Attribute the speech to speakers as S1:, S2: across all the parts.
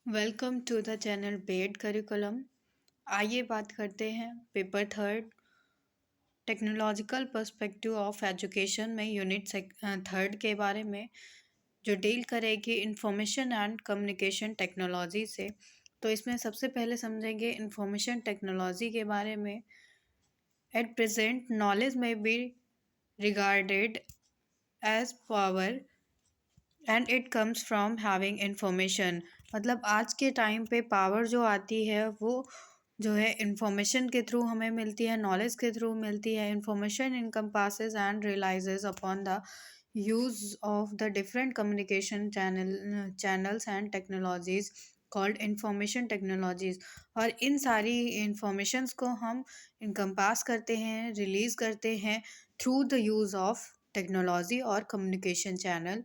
S1: Welcome to the channel BEd curriculum. आइए बात करते हैं paper third technological perspective of education में यूनिट थर्ड के बारे में, जो डील करेगी इंफॉर्मेशन एंड कम्युनिकेशन टेक्नोलॉजी से। तो इसमें सबसे पहले समझेंगे इंफॉर्मेशन टेक्नोलॉजी के बारे में। एट प्रेजेंट नॉलेज में be regarded as power and it comes from having information. मतलब आज के टाइम पे पावर जो आती है वो जो है इंफॉर्मेशन के थ्रू हमें मिलती है, नॉलेज के थ्रू मिलती है। Information encompasses and realizes upon the use of the different communication channels and technologies called information technologies. और इन सारी इंफॉर्मेशंस को हम इनकम्पास करते हैं, रिलीज करते हैं through the use of technology और communication channel.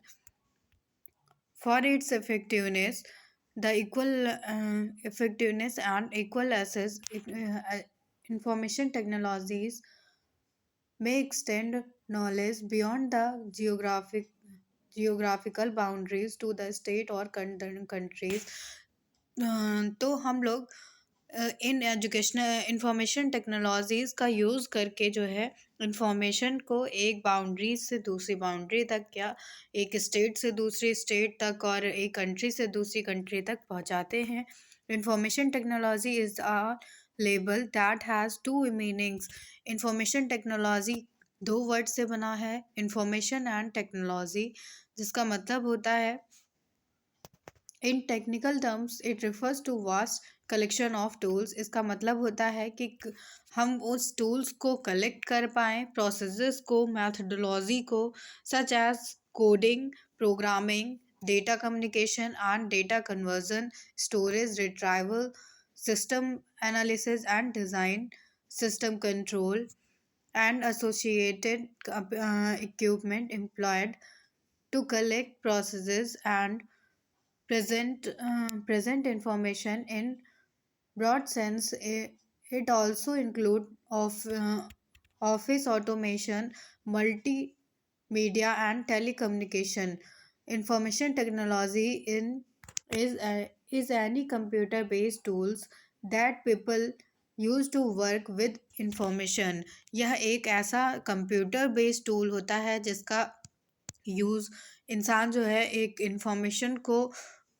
S1: For its effectiveness, the equal effectiveness and equal access, information technologies may extend knowledge beyond the geographical boundaries to the state or countries. तो हम लोग in educational information technologies का use करके जो है information को एक boundary से दूसरी बाउंड्री तक, या एक स्टेट से दूसरी स्टेट तक और एक कंट्री से दूसरी कंट्री तक पहुंचाते हैं। Information technology is a label that has two meanings. Information technology दो वर्ड से बना है, इंफॉर्मेशन एंड टेक्नोलॉजी, जिसका मतलब होता है in technical terms it refers to vast collection of tools. इसका मतलब होता है कि हम उस टूल्स को कलेक्ट कर पाएँ, प्रोसेसेस को, मैथडोलॉजी को, such as coding, programming, data communication and data conversion, storage, retrieval, system analysis and design, system control and associated equipment employed to collect, processes, and present information in broad sense. It also include office automation, multimedia, and telecommunication. Information technology is any computer based tools that people use to work with information. यह एक ऐसा computer based tool होता है जिसका use इंसान जो है एक इंफॉर्मेशन को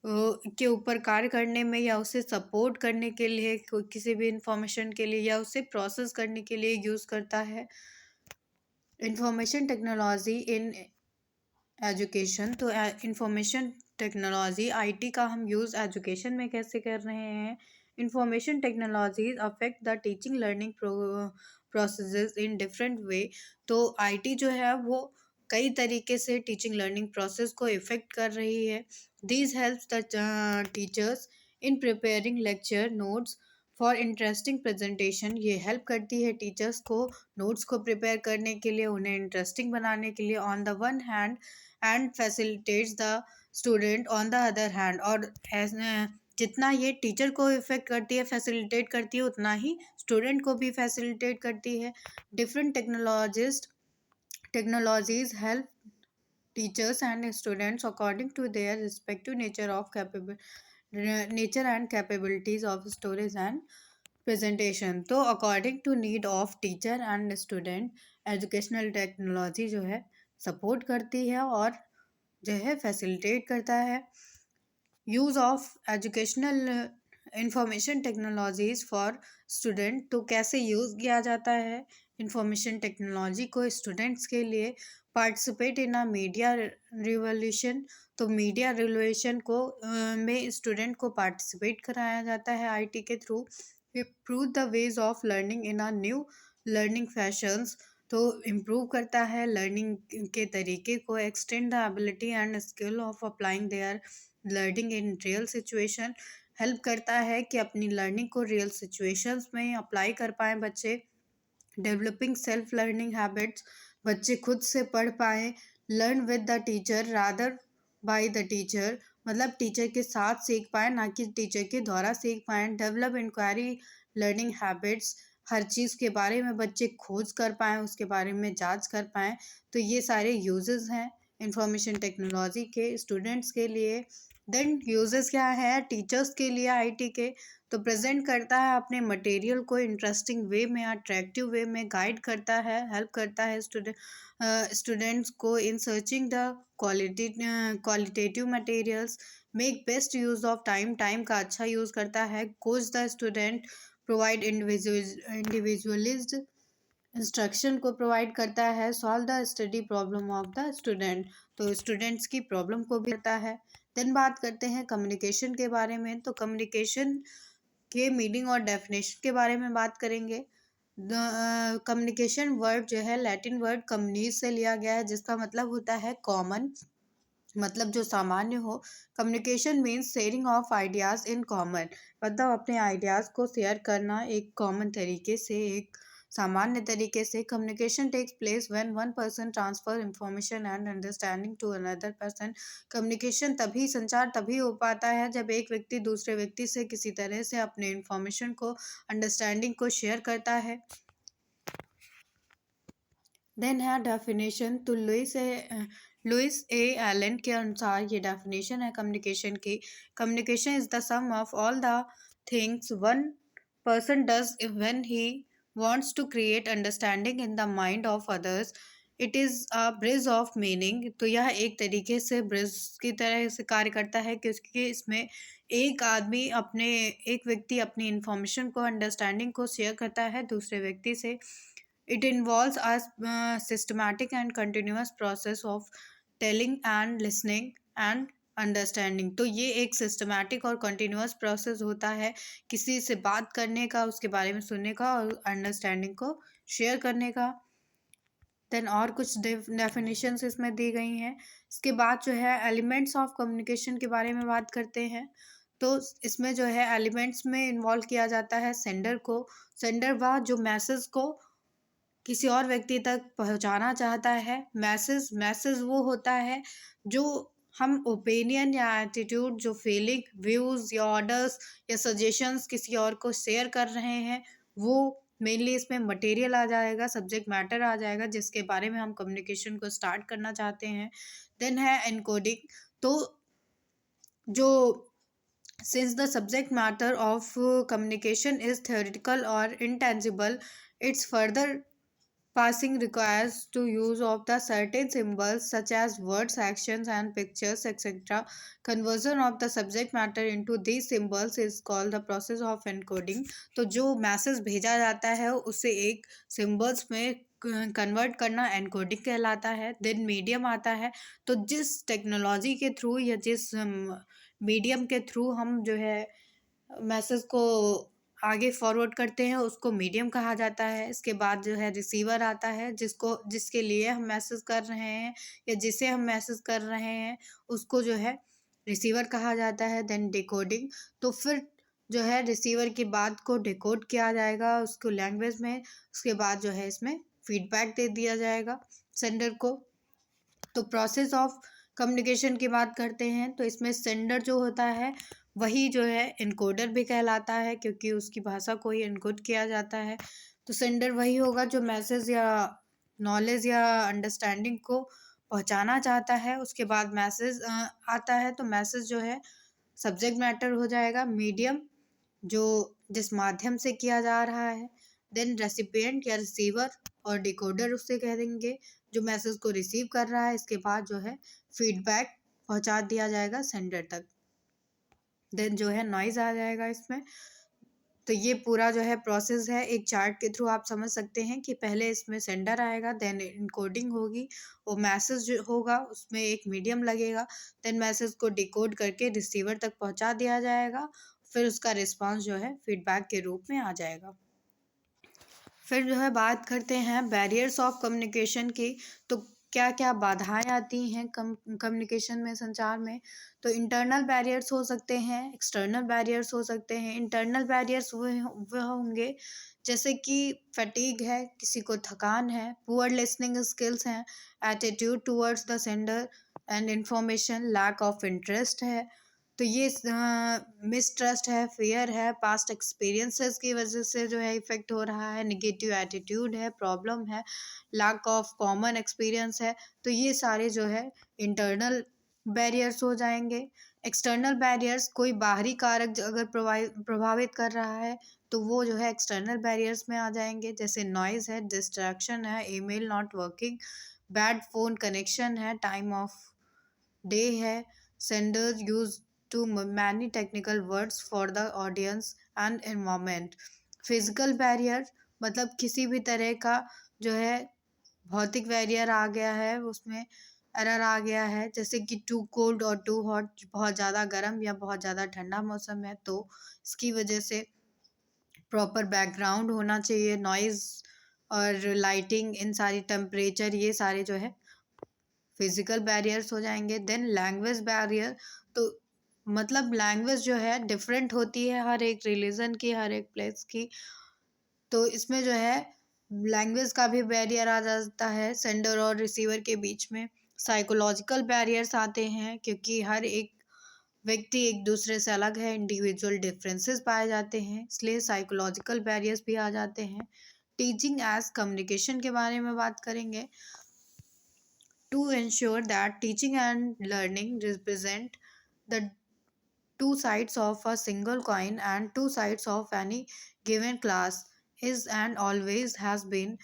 S1: के ऊपर कार्य करने में, या उसे सपोर्ट करने के लिए, किसी भी इंफॉर्मेशन के लिए, या उसे प्रोसेस करने के लिए यूज़ करता है। Information technology in education. तो इंफॉर्मेशन टेक्नोलॉजी आईटी का हम यूज़ एजुकेशन में कैसे कर रहे हैं। Information technologies affect the teaching learning processes in different way. तो आईटी जो है वो कई तरीके से टीचिंग लर्निंग प्रोसेस को इफ़ेक्ट कर रही है। These helps the teachers in preparing lecture notes for interesting presentation. ये हेल्प करती है टीचर्स को नोट्स को प्रिपेयर करने के लिए, उन्हें इंटरेस्टिंग बनाने के लिए on the one hand, and facilitates the student on the other hand. और जितना ये टीचर को इफ़ेक्ट करती है, फैसिलिटेट करती है, उतना ही स्टूडेंट को भी फैसिलिटेट करती है। Different technologies help teachers and students according to their respective nature and capabilities of storage and presentation। तो according to need of teacher and student educational technology जो है सपोर्ट करती है और जो है फैसिलिटेट करता है। Use of educational information technologies for student. तो कैसे यूज़ किया जाता है इंफॉर्मेशन टेक्नोलॉजी को स्टूडेंट्स के लिए। Participate in a media revolution. तो मीडिया रिवोल्यूशन को में स्टूडेंट को पार्टिसिपेट कराया जाता है आईटी के through. Improve the ways of learning in a new learning fashions. तो इम्प्रूव करता है लर्निंग के तरीके को। Extend the ability and skill of applying there learning in real situation. Help करता है कि अपनी लर्निंग को रियल सिचुएशंस में अप्लाई कर पाएँ बच्चे। Developing self learning habits. बच्चे खुद से पढ़ पाएँ। Learn with the teacher rather by the teacher. मतलब टीचर के साथ सीख पाएँ, ना कि टीचर के द्वारा सीख पाएँ। Develop inquiry learning habits. हर चीज़ के बारे में बच्चे खोज कर पाएँ, उसके बारे में जांच कर पाएँ। तो ये सारे यूजेस हैं इंफॉर्मेशन टेक्नोलॉजी के स्टूडेंट्स के लिए। देन यूजेस क्या है टीचर्स के लिए आईटी के, तो प्रेजेंट करता है अपने मटेरियल को इंटरेस्टिंग वे में, अट्रैक्टिव वे में, गाइड करता है, हेल्प करता है स्टूडेंट्स को in searching the qualitative materials, make best use of time, time का अच्छा यूज करता है, coach the student, provide individualized instruction को प्रोवाइड करता है, solve the study problem of the student, तो स्टूडेंट्स की प्रॉब्लम को भी करता है। देन बात करते हैं कम्युनिकेशन के बारे में, तो कम्युनिकेशन के मीनिंग और डेफिनेशन के बारे में बात करेंगे। कम्युनिकेशन वर्ड जो है लैटिन वर्ड कम्युनिस से लिया गया है, जिसका मतलब होता है कॉमन, मतलब जो सामान्य हो। Communication means sharing of ideas in common, मतलब अपने आइडियाज़ को शेयर करना एक कॉमन तरीके से, एक सामान्य तरीके से। Communication takes place when one person transfer information and understanding to another person. Communication तभी, संचार तभी हो पाता है जब एक व्यक्ति दूसरे व्यक्ति से किसी तरह से अपने इंफॉर्मेशन को, अंडरस्टैंडिंग को शेयर करता है। देन है डेफिनेशन, तो लुइस ए एलन के अनुसार ये डेफिनेशन है कम्युनिकेशन की। Communication is the sum of all the things one person does when he wants to create understanding in the mind of others. It is a bridge of meaning, तो यह एक तरीके से ब्रिज की तरह से कार्य करता है, क्योंकि इसमें एक व्यक्ति अपनी इंफॉर्मेशन को, अंडरस्टैंडिंग को शेयर करता है दूसरे व्यक्ति से। It involves a systematic and continuous process of telling and listening and understanding, तो ये एक सिस्टमैटिक और कंटिन्यूअस प्रोसेस होता है किसी से बात करने का, उसके बारे में सुनने का और अंडरस्टैंडिंग को शेयर करने का। देन और कुछ डेफिनेशंस इसमें दी गई हैं। इसके बाद जो है एलिमेंट्स ऑफ कम्युनिकेशन के बारे में बात करते हैं। तो इसमें जो है एलिमेंट्स में इन्वॉल्व किया जाता है सेंडर को। सेंडर वह जो मैसेज को किसी और व्यक्ति तक पहुंचाना चाहता है। मैसेज मैसेज वो होता है जो हम ओपिनियन या एटीट्यूड, जो फीलिंग, व्यूज़ या ऑर्डर्स या सजेशंस किसी और को शेयर कर रहे हैं, वो मेनली इसमें मटेरियल आ जाएगा, सब्जेक्ट मैटर आ जाएगा, जिसके बारे में हम कम्युनिकेशन को स्टार्ट करना चाहते हैं। देन है एनकोडिंग, तो जो since the subject matter of communication is theoretical or intangible, its further passing requires to use of the certain symbols such as words, actions and pictures, etc. Conversion of the subject matter into these symbols is called the process of encoding. तो जो message भेजा जाता है उसे एक symbols में convert करना encoding कहलाता है। देन मीडियम आता है, तो जिस टेक्नोलॉजी के थ्रू या जिस मीडियम के थ्रू हम जो है मैसेज को आगे फॉरवर्ड करते हैं उसको मीडियम कहा जाता है। इसके बाद जो है रिसीवर आता है, जिसके लिए हम मैसेज कर रहे हैं या जिसे हम मैसेज कर रहे हैं उसको जो है रिसीवर कहा जाता है। देन डिकोडिंग, तो फिर जो है रिसीवर की बात को डिकोड किया जाएगा उसको लैंग्वेज में, उसके बाद जो है इसमें फीडबैक दे दिया जाएगा सेंडर को। तो प्रोसेस ऑफ कम्युनिकेशन की बात करते हैं, तो इसमें सेंडर जो होता है वही जो है इनकोडर भी कहलाता है, क्योंकि उसकी भाषा को ही इनकोड किया जाता है। तो सेंडर वही होगा जो मैसेज या नॉलेज या अंडरस्टैंडिंग को पहुंचाना चाहता है। उसके बाद मैसेज आता है, तो मैसेज जो है सब्जेक्ट मैटर हो जाएगा, मीडियम जो जिस माध्यम से किया जा रहा है। देन रेसिपिएंट या रिसीवर और डिकोडर उससे कह देंगे जो मैसेज को रिसीव कर रहा है। इसके बाद जो है फीडबैक पहुंचा दिया जाएगा सेंडर तक। देन जो है नॉइज़ आ जाएगा इसमें। तो ये पूरा जो है प्रोसेस है, एक चार्ट के थ्रू आप समझ सकते हैं कि पहले इसमें सेंडर आएगा, देन इनकोडिंग होगी, वो मैसेज जो होगा उसमें एक मीडियम लगेगा, देन मैसेज को डिकोड करके रिसीवर तक पहुंचा दिया जाएगा, फिर उसका रिस्पांस जो है फीडबैक के रूप में आ जाएगा। फिर जो है बात करते हैं बैरियर्स ऑफ कम्युनिकेशन की, तो क्या क्या बाधाएं आती हैं कम्युनिकेशन में, संचार में। तो इंटरनल बैरियर्स हो सकते हैं, एक्सटर्नल बैरियर्स हो सकते हैं। इंटरनल बैरियर्स वो होंगे जैसे कि फटीग है, किसी को थकान है, पुअर लिसनिंग स्किल्स हैं, attitude towards the sender and information, lack of interest है, तो ये मिसट्रस्ट है, फियर है, पास्ट एक्सपीरियंसेस की वजह से जो है इफ़ेक्ट हो रहा है, निगेटिव एटीट्यूड है, प्रॉब्लम है, लैक ऑफ कॉमन एक्सपीरियंस है। तो ये सारे जो है इंटरनल बैरियर्स हो जाएंगे। एक्सटर्नल बैरियर्स, कोई बाहरी कारक अगर प्रभावित कर रहा है तो वो जो है एक्सटर्नल बैरियर्स में आ जाएंगे, जैसे नॉइज़ है, डिस्ट्रैक्शन है, email not working, bad phone connection है, टाइम ऑफ डे है, sender use too many technical words for the audience and environment. Physical barrier मतलब किसी भी तरह का जो है भौतिक बैरियर आ गया है, उसमें एरर आ गया है, जैसे कि टू कोल्ड और टू हॉट, बहुत ज़्यादा गर्म या बहुत ज़्यादा ठंडा मौसम है तो इसकी वजह से प्रॉपर बैकग्राउंड होना चाहिए, नॉइज़ और लाइटिंग, इन सारी टेम्परेचर, ये सारे जो है फिजिकल बैरियर्स हो जाएंगे। देन लैंग्वेज बैरियर, तो मतलब लैंग्वेज जो है डिफरेंट होती है हर एक रिलीजन की, हर एक प्लेस की, तो इसमें जो है लैंग्वेज का भी बैरियर आ जाता है सेंडर और रिसीवर के बीच में। साइकोलॉजिकल बैरियर्स आते हैं क्योंकि हर एक व्यक्ति एक दूसरे से अलग है, इंडिविजुअल डिफरेंसेस पाए जाते हैं, इसलिए साइकोलॉजिकल बैरियर्स भी आ जाते हैं। टीचिंग एज कम्युनिकेशन के बारे में बात करेंगे। To ensure that teaching and learning represent the two sides of a single coin and two sides of any given class is and always has been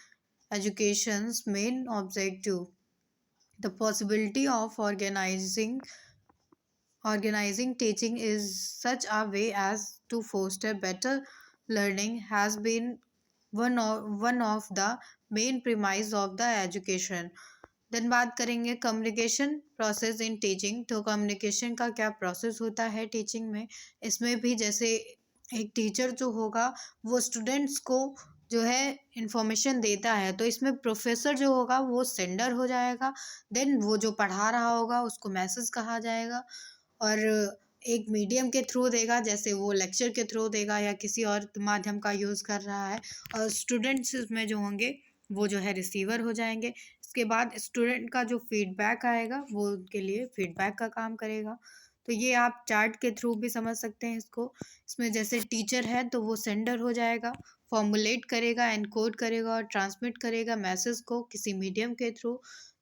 S1: education's main objective. The possibility of organizing teaching is such a way as to foster better learning has been one of the main premise of the education. Then बात करेंगे communication process in teaching. तो communication का क्या process होता है teaching में, इसमें भी जैसे एक टीचर जो होगा वो स्टूडेंट्स को जो है इंफॉर्मेशन देता है, तो इसमें प्रोफेसर जो होगा वो सेंडर हो जाएगा, देन वो जो पढ़ा रहा होगा उसको मैसेज कहा जाएगा, और एक मीडियम के थ्रू देगा, जैसे वो लेक्चर के थ्रू देगा या किसी और माध्यम का यूज़ कर रहा है, और स्टूडेंट्स में जो होंगे वो जो है रिसीवर हो जाएंगे। इसके बाद स्टूडेंट का जो फीडबैक आएगा वो उनके लिए फीडबैक का काम करेगा। तो ये आप चार्ट के थ्रू भी समझ सकते हैं इसको। इसमें जैसे टीचर है तो वो सेंडर हो जाएगा, फॉर्मुलेट करेगा, एनकोड करेगा और ट्रांसमिट करेगा मैसेज को किसी मीडियम के थ्रू,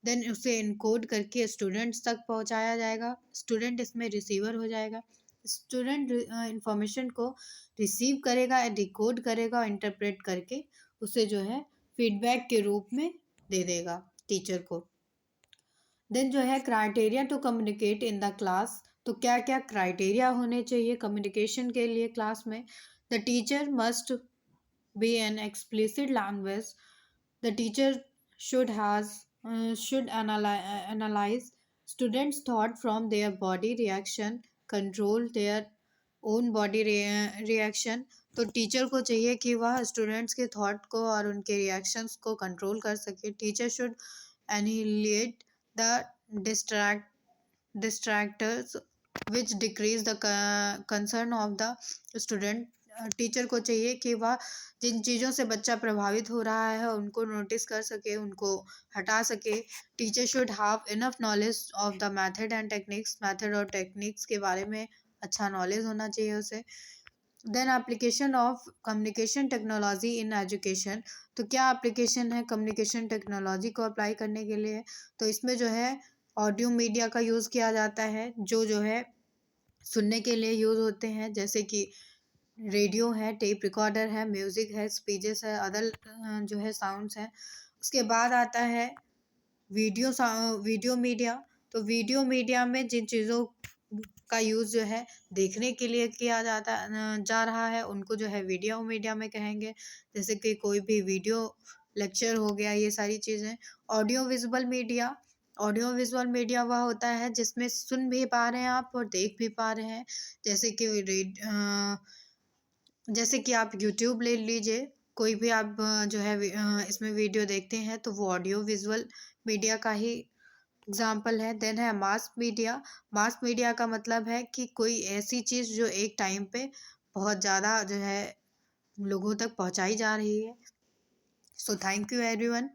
S1: देन उसे इनकोड करके स्टूडेंट्स तक पहुंचाया जाएगा, स्टूडेंट इसमें रिसीवर हो जाएगा। स्टूडेंट इंफॉर्मेशन को रिसीव करेगा, डिकोड करेगा और इंटरप्रेट करके उसे जो है फीडबैक के रूप में दे देगा टीचर को। देन जो है criteria to communicate in the class, तो क्या क्या क्राइटेरिया होने चाहिए कम्युनिकेशन के लिए क्लास में। The teacher must be an explicit language, the teacher should analyze students thought from their body reaction, control their own body reaction। तो teacher को चाहिए कि वह स्टूडेंट्स के थॉट को और उनके रिएक्शंस को कंट्रोल कर सके। Teacher should annihilate the distractors which decrease the concern of the student। Teacher को चाहिए कि वह जिन चीज़ों से बच्चा प्रभावित हो रहा है उनको नोटिस कर सके, उनको हटा सके। Teacher should have enough knowledge of the method and techniques, method और टेक्निक्स के बारे में अच्छा नॉलेज होना चाहिए उसे। Then application of communication technology in education, तो क्या एप्लीकेशन है कम्युनिकेशन टेक्नोलॉजी को अप्लाई करने के लिए। तो इसमें जो है ऑडियो मीडिया का यूज़ किया जाता है, जो है सुनने के लिए यूज़ होते हैं, जैसे कि रेडियो है, टेप रिकॉर्डर है, म्यूज़िक है, स्पीचेस है, अदर जो है साउंड्स हैं। उसके बाद आता है वीडियो मीडिया। तो वीडियो मीडिया में जिन चीज़ों का यूज़ जो है देखने के लिए किया जा रहा है उनको जो है वीडियो मीडिया में कहेंगे, जैसे कि कोई भी वीडियो लेक्चर हो गया, ये सारी चीज़ें। ऑडियो विजुअल मीडिया वह होता है जिसमें सुन भी पा रहे हैं आप और देख भी पा रहे हैं, जैसे कि आप यूट्यूब ले लीजिए, कोई भी आप जो है इसमें वीडियो देखते हैं तो वो ऑडियो विजुअल मीडिया का ही एग्जाम्पल है। देन है मास मीडिया। मास मीडिया का मतलब है कि कोई ऐसी चीज़ जो एक टाइम पे बहुत ज़्यादा जो है लोगों तक पहुंचाई जा रही है। So thank you everyone.